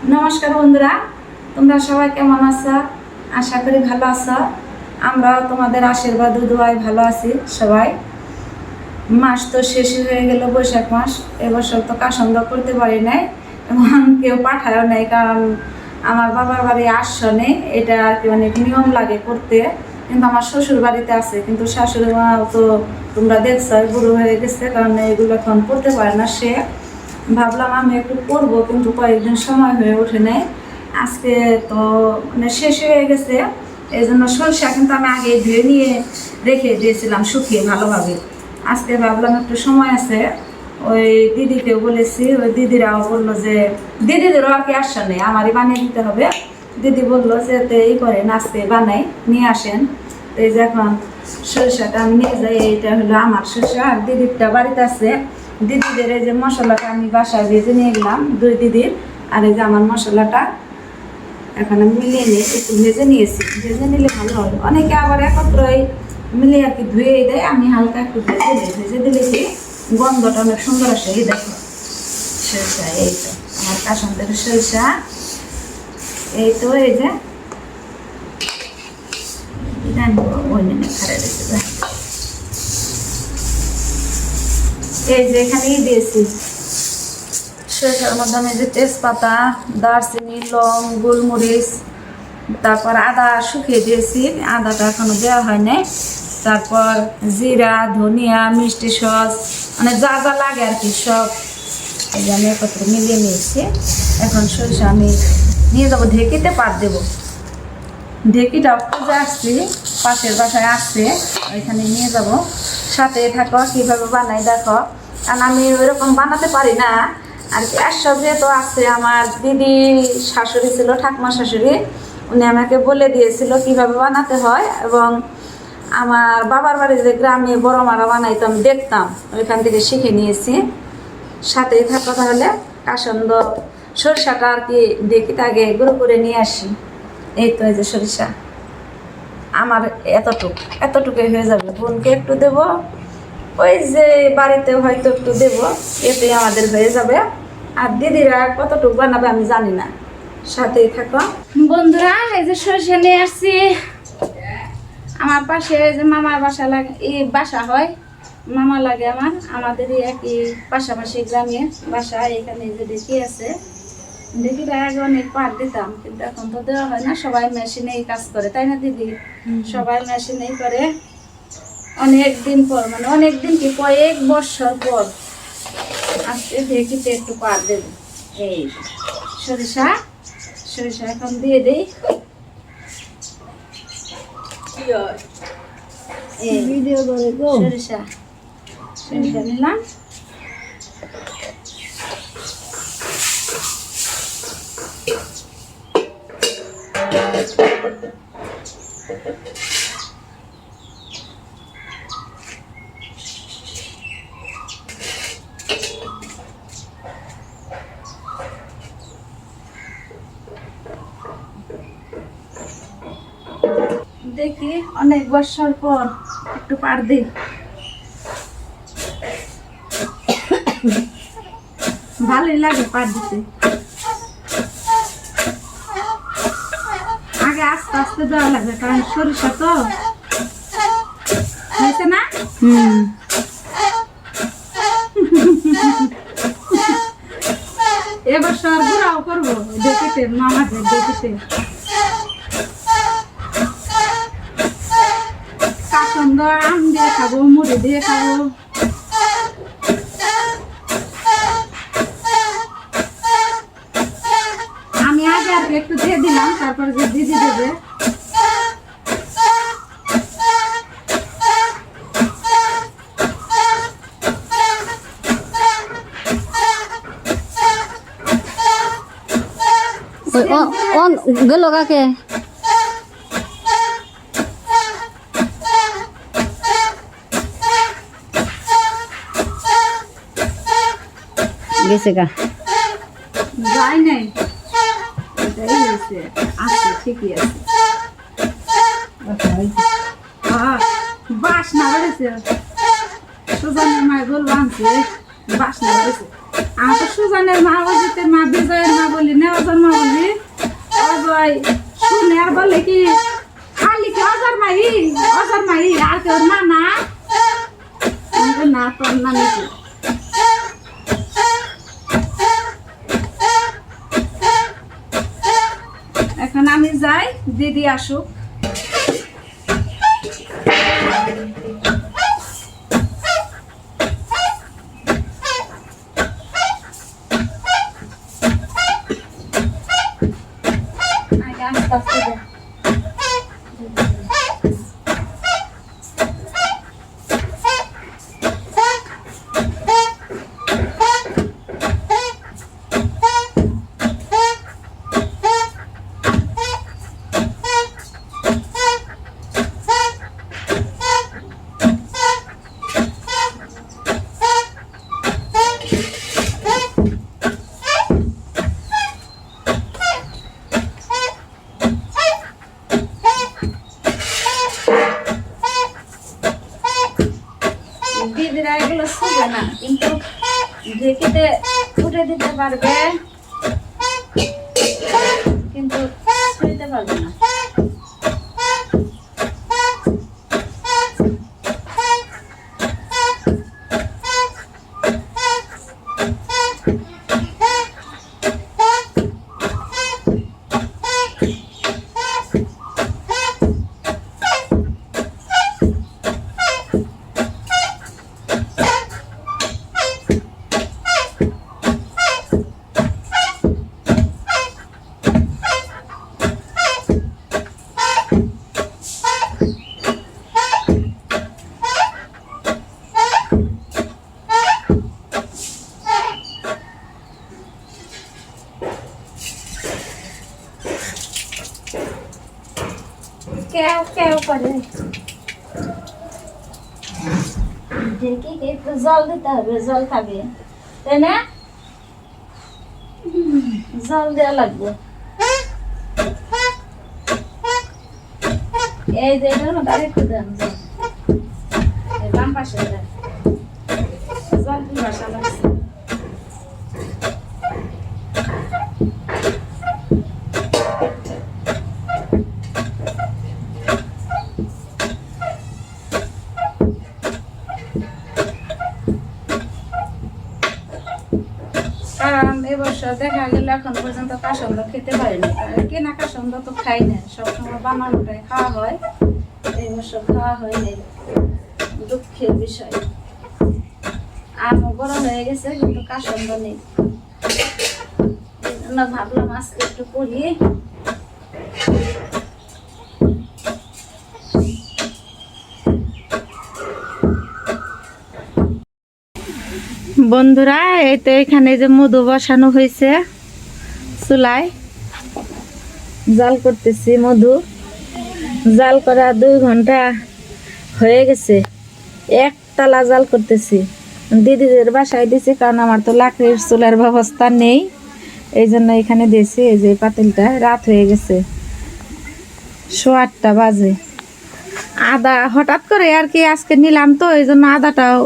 নমস্কার বন্ধুরা, তোমরা সবাই কেমন আছো? আশা করি ভালো আছো। আমরাও তোমাদের আশীর্বাদ ও দোয়ায় ভালো আছি সবাই। মাস তো শেষ হয়ে গেল, বৈশাখ মাস। এবছর তো কাসন্দ করতে পারি নাই এবং কেউ পাঠায়ও নাই, কারণ আমার বাবার বাড়ি আসনে এটা আর কি অনেক নিয়ম লাগে করতে। কিন্তু আমার শ্বশুর বাড়িতে আছে, কিন্তু শাশুড়ি মা তো তোমরা দেখছো বুড়ো হয়ে গেছে, কারণ এগুলো এখন করতে পারে না সে। ভাবলাম আমি একটু করবো, কিন্তু কয়েকদিন সময় হয়ে ওঠে নাই। আজকে তো মানে শেষ হয়ে গেছে, এই জন্য সরষা কিন্তু আমি আগে ধুয়ে নিয়ে রেখে দিয়েছিলাম শুকিয়ে ভালোভাবে। আজকে ভাবলাম একটু সময় আছে, ওই দিদিকেও বলেছি, ওই দিদিরাও বললো যে দিদিদেরও আর কি আসা নেই, আমারই বানিয়ে দিতে হবে। দিদি বললো যে এই করেন আজকে বানাই নিয়ে আসেন। তো এই যে এখন সরষাটা আমি নিয়ে যাই, এইটা হলো আমার সরষা, আর দিদিরটা বাড়িতে আছে। দিদিদের এই যে মশলাটা আমি বাসায় ভেজে নিয়ে গেলাম দুই দিদির, আর এই যে আমার মশলাটা এখন আমি মিলিয়ে নিয়ে একটু ভেজে নিয়েছি। ভেজে নিলে ভালো হবে, অনেকে আবার একত্রই মিলিয়ে আর কি ধুয়ে দেয়, আমি হালকা একটু ভেজে দিই। ভেজে দিলে কি গন্ধটা অনেক সুন্দর আসে। এই দেখো সরষা, এই তো আমার কাসন্দের সরষা, এই তো এই যে এই যে এখানেই দিয়েছি সরষার মধ্যে আমি যে তেজপাতা, দারচিনি, লং, গোলমরিচ, তারপর আদা শুকিয়ে দিয়েছি, আদাটা এখনো দেওয়া হয় নাই। তারপর জিরা, ধনিয়া, মিষ্টি সস, মানে যা যা লাগে আর কি সব এই যে আমি একত্র মিলিয়ে নিয়েছি। এখন সরষা আমি নিয়ে যাবো ঢেকিতে, পাট দেবো। ঢেকিটাও খুঁজে আসছি, পাশের বাসায় আসছে, ওইখানে নিয়ে যাব। সাথে থাকো, কীভাবে বানাই দেখো, কারণ আমি ওইরকম বানাতে পারি না আর কি। আসব যেহেতু আছে, আমার দিদি শাশুড়ি ছিল, ঠাকুমা শাশুড়ি, উনি আমাকে বলে দিয়েছিল কিভাবে বানাতে হয়। এবং আমার বাবার বাড়ি যে গ্রামে বড় মারা বানাইতো আমি দেখতাম, ওইখান থেকে শিখে নিয়েছি। সাথেই থাকো তাহলে। কাসন্দ সরিষাটা আর কি ঢেকিতে আগে গুঁড়ো করে নিয়ে আসি। এই তো এই যে সরিষা আমার এতটুকুই হয়ে যাবে। বোনকে একটু দেব, ওই যে বাড়িতে হয়তো একটু দেব, এতেই আমাদের হয়ে যাবে। আর দিদিরা কতটুকু বানাবে আমি জানি না, সাথেই থাকো বন্ধুরা। এই যে সরিষা নিয়ে আসছি, আমার পাশে যে মামার বাসা লাগে, এই বাসা হয় মামা লাগে আমাদেরই একই পাশাপাশি গ্রামে বাসা। এখানে যে দেখি আছে, দেখিটা আগে অনেক পাট দিতাম, কিন্তু এখন তো দেওয়া হয় না, সবাই মেশিনেই কাজ করে, তাই না দিদি? সবাই মেশিনেই করে। অনেক দিন পর, মানে অনেক দিন কি কয়েক বছর পর আজকে দেখিতে একটু পাট দেব। এই সরিষা এখন দিয়ে দেই। সরিষা নিলাম। দেখি অনেক বছর পর একটু পার দিই, ভালোই লাগে পার দিতে। আগে আস্তে আস্তে দেওয়া লাগবে, কারণ সরিষা তো হয়েছে না। এবছর ঘোরাও করবো দেখিতে, মামাদের দেখিতে। কাসন্দ আম দিয়ে খাবো, মুড়ি দিয়ে খাবো। আমি আগে আর একটু দিয়ে দিলাম, তারপর যে দিদি দেবে। গেল কাকে গেছে গা যাই নাই, এটাই হয়েছে, আছে ঠিকই আছে। বাসনা বেড়েছে, সুজানের মায়ের গরু আনছে, বাসনা বেড়েছে। আমার তো সুজানের মা, অজিতের মা, বিজয়ের মা বলি নেওয়া অজর মা বলি অজয় শুনে আর বলে কি খালি কি অজর মাই আর কেউ না না না তোর না নাকি এখন আমি যাই দিদি আসুক আস্তে আস্তে দে। দিদিরা এগুলো শুবে না কিন্তু ঢেকিতে উঠে দিতে পারবে কিন্তু শুইতে পারবে না কেউ কেউ করে দেখি একটু জল দিতে হবে জল খাবে তাই না জল দেওয়া লাগবে এই যে একটু দেন জল বাম পাশে দেন জল পিপাসা লাগছে কারণ এবছর দেখা গেল এখন পর্যন্ত কাসন্দ খেতে পারিনি কেনা কাসন্দ তো খাই না সবসময় বানানোটাই খাওয়া হয় এই বছর খাওয়া হয়নি দুঃখের বিষয় আমও বড় হয়ে গেছে কিন্তু কাসন্দ নেই এই জন্য ভাবলাম আজকে একটু করি বন্ধুরা এই তো এখানে যে মধু বসানো হয়েছে চুলায় জাল করতেছি মধু জাল করা 2 ঘন্টা হয়ে গেছে একতলা জাল করতেছি দিদিদের বাসায় দিছি কারণ আমার তো লাকড়ির চুলার ব্যবস্থা নেই এই জন্য এখানে দিয়েছি এই যে পাতিলটা রাত হয়ে গেছে 8:30 বাজে আদা হঠাৎ করে আর কি আজকে নিলাম তো এই জন্য আদাটাও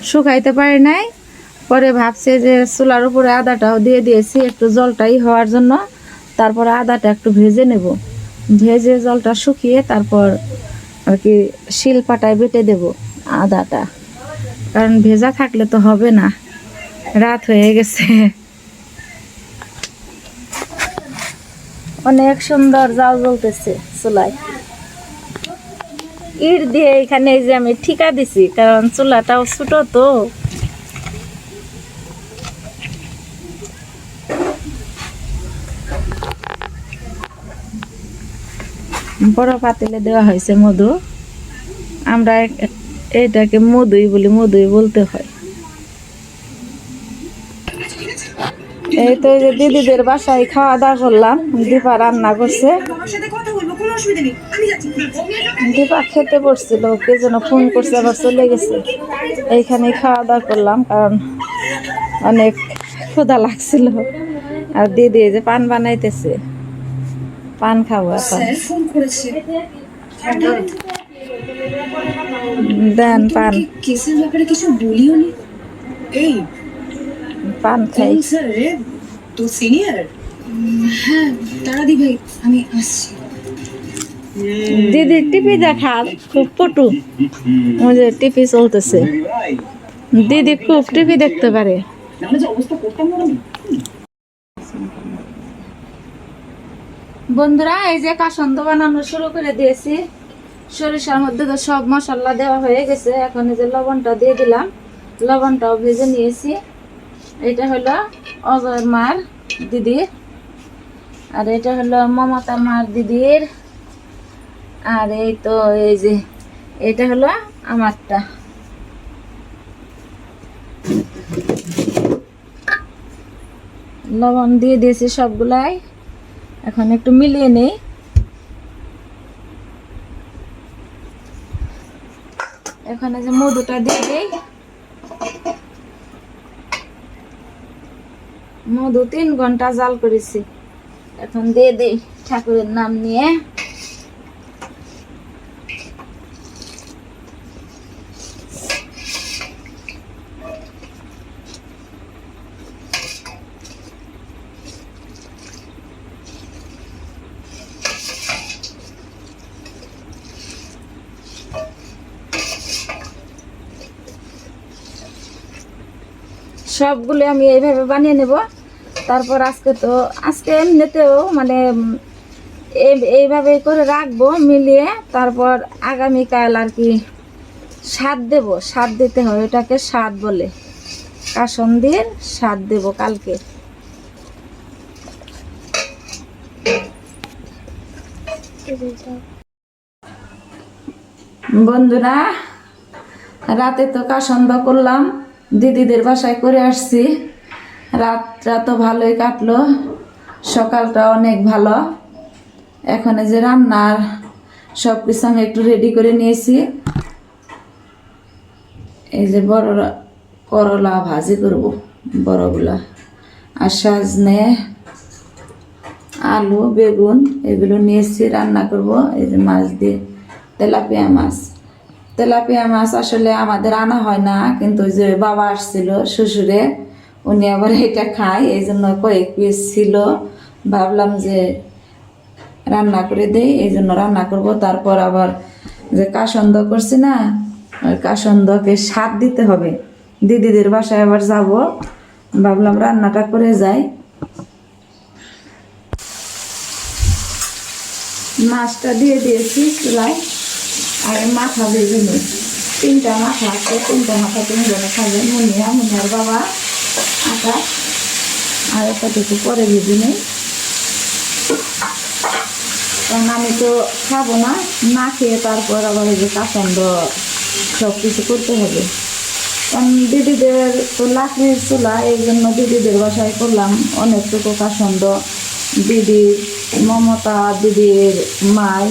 শুকাইতে পারি নাই পরে ভাবছি যে চুলার উপরে আদাটাও দিয়ে দিয়েছি একটু জলটাই হওয়ার জন্য তারপরে আদাটা একটু ভেজে নেব ভেজে জলটা শুকিয়ে তারপর আর কি শিল পাটায় বেটে দেব আদাটা কারণ ভেজা থাকলে তো হবে না রাত হয়ে গেছে অনেক সুন্দর জাল জ্বলতেছে চুলায় ইট দিয়ে এখানে এই যে আমি ঠিকা দিছি কারণ চুলাটাও ছোট তো বড় পাতিলে দেওয়া হয়েছে মধু আমরা এটাকে মধুই বলি মধুই বলতে হয় এই তো যে দিদিদের বাসায় খাওয়া দাওয়া করলাম দীপা রান্না করছে দীপা খেতে পড়ছিল কে যেন ফোন করছে আবার চলে গেছে এইখানে খাওয়া দাওয়া করলাম কারণ অনেক ক্ষুধা লাগছিল আর দিদি যে পান বানাইতেছে পান খাবো এখন দেন পান কেসের ব্যাপারে কিছু বলিও নি এই পান খাই স্যার রে তো সিনিয়র হ্যাঁ তারাদি ভাই আমি আসছি। দিদির টিভি দেখার খুব পটু, ওই যে টিভি চলতেছে, দিদি খুব টিভি দেখতে পারে। বন্ধুরা এই যে কাসন্দ বানানো শুরু করে দিয়েছি। সরিষার মধ্যে তো সব মশলা দেওয়া হয়ে গেছে, এখন এই যে লবণটা দিয়ে দিলাম, লবণটাও ভেজে নিয়েছি। এটা হলো অজয় মার দিদির, আর এটা হলো মমতা মার দিদির, আর এই তো এই যে এটা হলো আমারটা। লবণ দিয়ে দিয়েছি সবগুলাই, এখন একটু মিলিয়ে নেই। এখানে যে মধুটা দিয়ে দিই, মধু 3 ঘন্টা জাল করেছি, এখন দিয়ে দিই ঠাকুরের নাম নিয়ে। সবগুলো আমি এইভাবে বানিয়ে নেব। তারপর আজকে এমনিতেও মানে এইভাবে করে রাখবো মিলিয়ে, তারপর আগামীকাল আর কি স্বাদ দেব, স্বাদ দিতে হয়, এটাকে স্বাদ বলে, কাসন্দির স্বাদ দেব কালকে। বন্ধুরা রাতে তো কাসন্দ করলাম, দিদিদের বাসায় করে আসছি। রাতটা তো ভালোই কাটলো, সকালটা অনেক ভালো। এখন এই যে রান্নার সব কিছু আমি একটু রেডি করে নিয়েছি। এই যে বড় করলা ভাজি করব, বড়গুলা, আর সাজনে, আলু, বেগুন এগুলো নিয়েছি, রান্না করব। এই যে মাছ দিয়ে, তেলাপিয়া মাছ। তেলাপিয়া মাছ আসলে আমাদের আনা হয় না, কিন্তু ওই যে বাবা আসছিল শ্বশুরে, উনি আবার এটা খায়, এই জন্য কয়েক পিস ছিল, ভাবলাম যে রান্না করে দেই, এই জন্য রান্না করব। তারপর আবার যে কাসন্দ করছি না, ওই কাসন্দকে স্বাদ দিতে হবে, দিদিদের বাসায় আবার যাব, ভাবলাম রান্নাটা করে যাই। মাছটা দিয়ে দিয়েছি চুলায়, আর মাথা ভেজে নিই, 3টা মাথা আছে, 3টা মাথা 3 জনে খাবে, মুনিয়ার বাবা, আটা, আর একটা কিছু পরে ভেজে নিই, কারণ আমি তো খাবো না, না খেয়ে তারপর আবার এই যে কাসন্দ সব কিছু করতে হবে। কারণ দিদিদের তো লাকড়ির চুলা, এই জন্য দিদিদের বাসায় করলাম অনেকটুকু কাসন্দ, দিদির মমতা, দিদির মাই,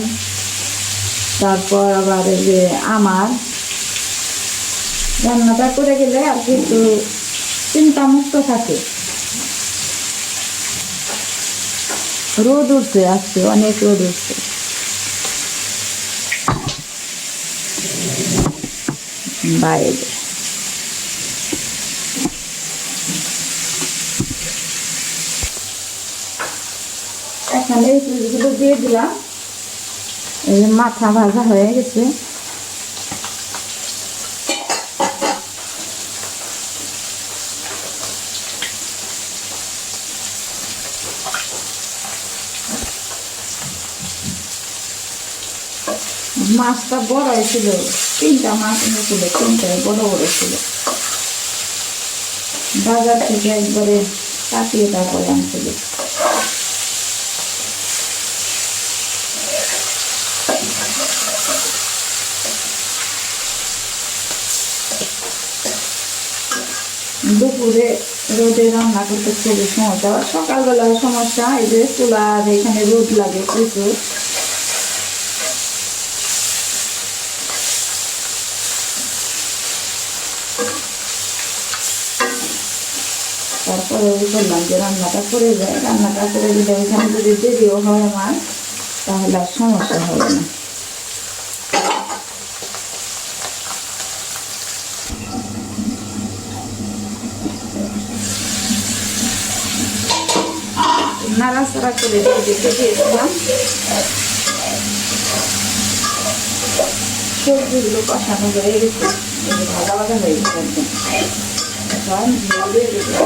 তারপর আবার এই যে আমার রান্নাটা করে গেলে আর কি একটু চিন্তামুক্ত থাকে। রোদ উঠছে আজকে, অনেক রোদ উঠছে। বাইরে এখানে এই পিসগুলো দিয়ে দিলাম, এই যে মাথা ভাজা হয়ে গেছে। মাছটা বড় ছিল, 3টা মাছ এনেছিল, 3টাই বড় বড় ছিল, বাজার থেকে একবারে কাটিয়ে তারপরে আনছিল। দুপুরে রোদে রান্না করতে খুবই সমস্যা, সকালবেলার সমস্যা, এই যে চুলার এখানে রোদ লাগে প্রচুর। তারপরে ওই করলাম যে রান্নাটা করে যায়, রান্নাটা করে দিলে ওইখানে যদি দেরিও হয় আমার, তাহলে আর সমস্যা হবে না। নাড়াচাড়া করে দিয়েছিলাম। সবজিগুলো কষানো হয়ে গেছে, ভাজা ভাজা হয়ে গেছে একদম। এখন ঝোল দিয়ে দেবো।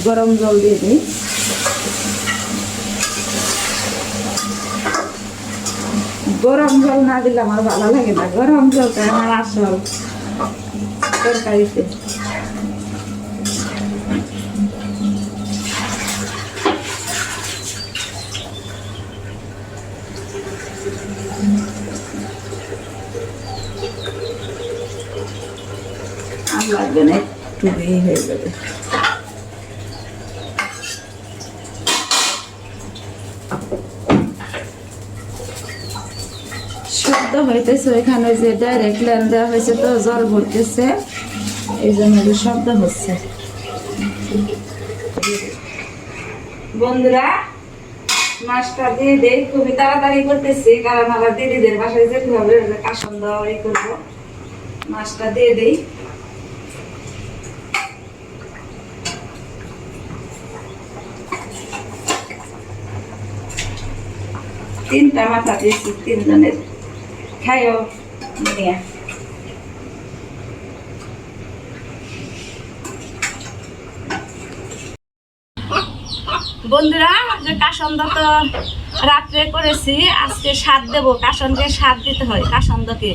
গরম জল দিয়ে দিই। গরম জল না দিলে আমার ভালো লাগে না, গরম জলটা আমার আসল তরকারিতে। আর লাগবে না, একটু হয়ে যাবে। শব্দ হইতেছে ওইখানে, যে ডাইরেক্ট লাইন দেওয়া হয়েছে তো জল ভরতেছে, এই জন্য শব্দ হচ্ছে। বন্ধুরা মাছটা দিয়ে দেই, খুবই তাড়াতাড়ি করতেছি কারণ আমার দিদিদের বাসায় যেতে হবে, কাসন দেওয়া করবো। মাছটা দিয়ে দেই। তিনটা মাথা দিয়েছি, তিনজনের খাইও নিয়ে। বন্ধুরা যে কাসন্দ তো রাত্রে করেছি, আজকে স্বাদ দেবো। কাসনকে স্বাদ দিতে হয় কাসন্দকে।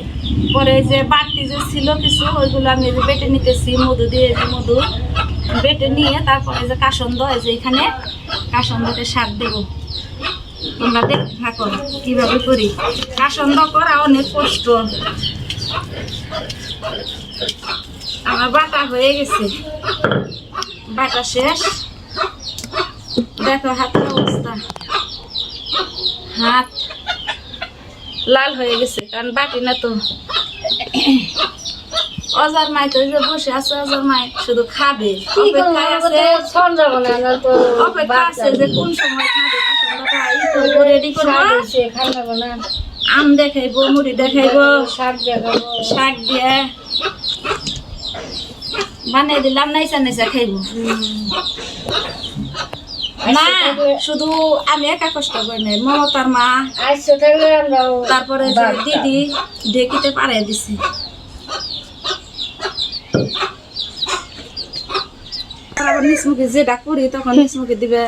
পরে যে বাড়তি যে ছিল কিছু, ওইগুলো আমি যে বেটে নিতেছি মধু দিয়ে, যে মধু বেটে নিয়ে তারপরে যে কাসন্দ, এই যে এখানে কাসন্দকে স্বাদ দেবো। তোমরা দেখতে থাকো কিভাবে করি। কাসন্দ করা অনেক কষ্ট। আমার বাটা হয়ে গেছে, বাটা শেষ। দেখো হাতের অবস্থা, হাত লাল হয়ে গেছে কারণ বাটি না তো। অজার মাই তো যে বসে আছে, অজার মাই শুধু খাবে, অপেক্ষা আছে যে কোন সময় খাবে। রেডি করবো, আম দেখাইবো, মুড়ি দেখাইবো, শাক দিয়ে বানিয়ে দিলাম, নাইচা নাইচা খাইবো। না শুধু আমি একা কষ্ট করি নাই, মমতার মা, তারপরে দিদি ঢেকিতে পাড়াই দিছে। আবার নিচমুখে যেটা করি তখন নিচমুখে দিবে।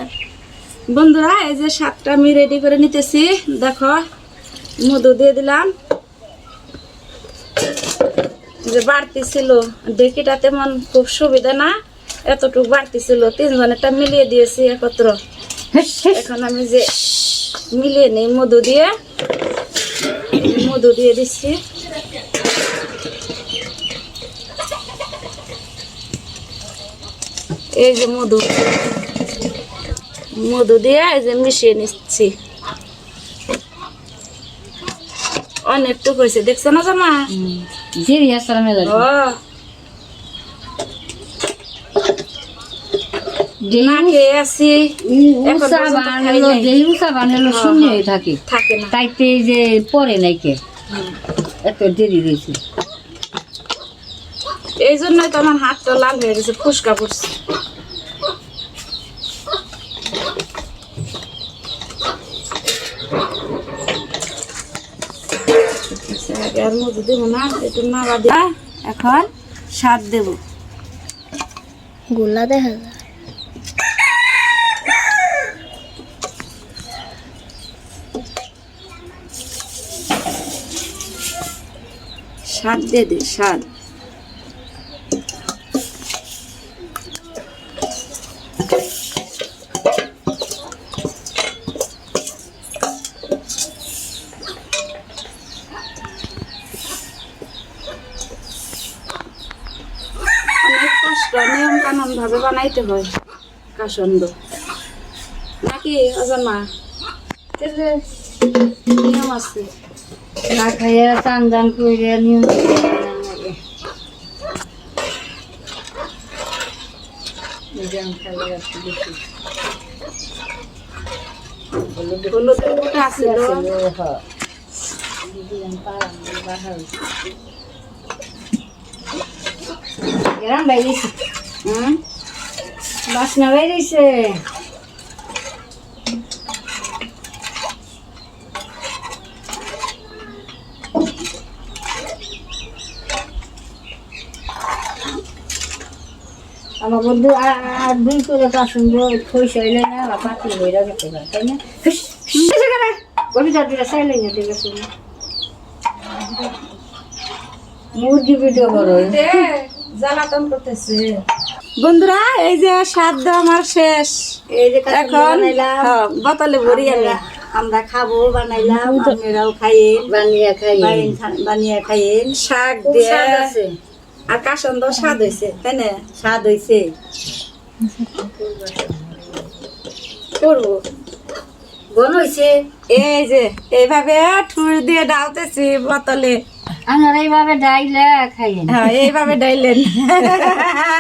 বন্ধুরা এই যে শাকটা আমি রেডি করে নিতেছি। দেখো মধু দিয়ে দিলাম, যে বাড়তি ছিল ঢেকিটা তেমন খুব সুবিধা না, এতটুকু বাড়তি ছিল, তিনজনেরটা মিলিয়ে দিয়েছি একত্র। এখন আমি যে মিলিয়ে নিই মধু দিয়ে, মধু দিয়ে দিচ্ছি। এই যে মধু, মধু দিয়ে এই যে মিশিয়ে নিচ্ছি। অনেকটুকু হয়েছে, দেখছো না জামা? তাইতে যে পরে নাইকে এত দেরি রয়েছে, এই জন্যই তো আমার হাতটা লাল হয়ে গেছে, ফুসকা পড়ছে। আর মধু দেবো না, একটু নাড়া দিয়ে এখন স্বাদ দেব। গোলা দেখা যায়। স্বাদ দিয়ে দে, স্বাদ। অনেক কষ্ট, নিয়ম কানুন ভাবে বানাইতে হয় কাসন্দ, নাকি অজন মা? নিয়ম আছে। না খাইয়া চান দান করে নিয়ম হলুদের গুঁটা আছে তো। এরম বাইরেছে বাসনা বাইরেছে আমার বন্ধু আর দুই করে কাশুন পয়সা এলে না বা পাতি হয়ে গেছে তাই না কবিতা দিলে চাইলে না ঠিক আছে মুরগি ভিডিও করো জ্বালাতন করতেছে বন্ধুরা। এই যে সাধ্য আমার শেষ, এই যে এখন বোতলে ভরি আমি আমরা খাবো বানাইলাম আপনারাও খাইয়েন বানিয়ে খাইয়েন বানিয়ে খাইয়েন শাক খুব দিয়ে স্বাদ আছে আর কাসন্দ স্বাদ হয়েছে তাই না? স্বাদ হয়েছে করবো বন হয়েছে এই যে এইভাবে ঠুর দিয়ে ডালতেছি বোতলে। আপনারা এইভাবে ডাইলে খাইয়েন হ্যাঁ এইভাবে ডাইলেন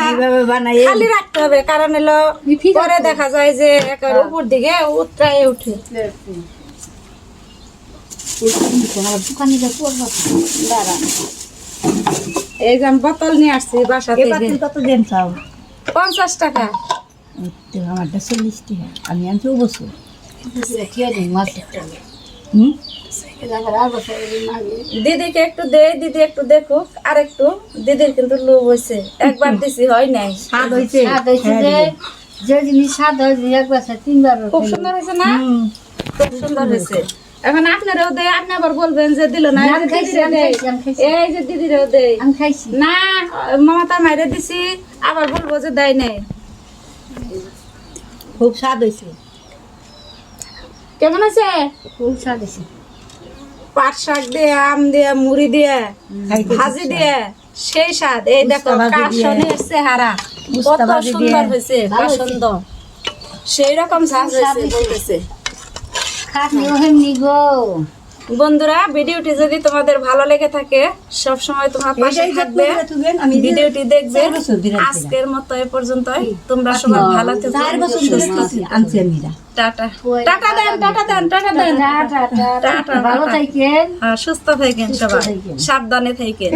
এইভাবে বানাই খালি রাখতে হবে, কারণ এলো পরে দেখা যায় যে একের উপর দিকে উতরায় উঠে। দোকানে দাঁড়া এই যে আমি বোতল নিয়ে আসছি বাসা থেকে। কত দেন চাও 50 টাকা। আমারটা 40 টাকা আমি আনছি বছর দিদিকে একটু দে, দিদি একটু দেখুক আর একটু। দিদির কিন্তু লোভ হয়েছে, একবার দিছি হয় নাই। স্বাদ হয়েছে যে জিনিস স্বাদ হয়েছে একবার 3বার খুব সুন্দর হয়েছে না? খুব সুন্দর হয়েছে। এখন আপনারাও দে, আপনি আবার বলবেন যে দিল না। আমি খাইছি, আমি খাইছি, আমি খাইছি। এই যে দিদিরাও দে। আমি খাইছি না মামাতা মাইরে দিছি, আবার বলবো যে দেয় নাই। খুব স্বাদ হয়েছে কেমন আছে? খুব স্বাদ হয়েছে পাট শাক দিয়ে, আম দিয়ে, মুড়ি দিয়ে, ভাজি দিয়ে সেই স্বাদ। এই দেখো কাশনের চেহারা কত সুন্দর হয়েছে, পছন্দ সেই রকম স্বাদ হয়েছে বলতেছে। খাটনি ওহেমনি গো বন্ধুরা, ভিডিওটি যদি তোমাদের ভালো লেগে থাকে সব সময় তোমরা পাশে থাকবে, ভিডিওটি দেখবে। আজকের মতো এ পর্যন্তই। তোমরা সবাই ভালো থেকো, সুস্থ থেকো। টাটা টাটা দেন, টাটা দেন, টাটা দেন, টাটা। ভালো থাকেন সুস্থ থাকেন সবাই, সাবধানে থাকেন।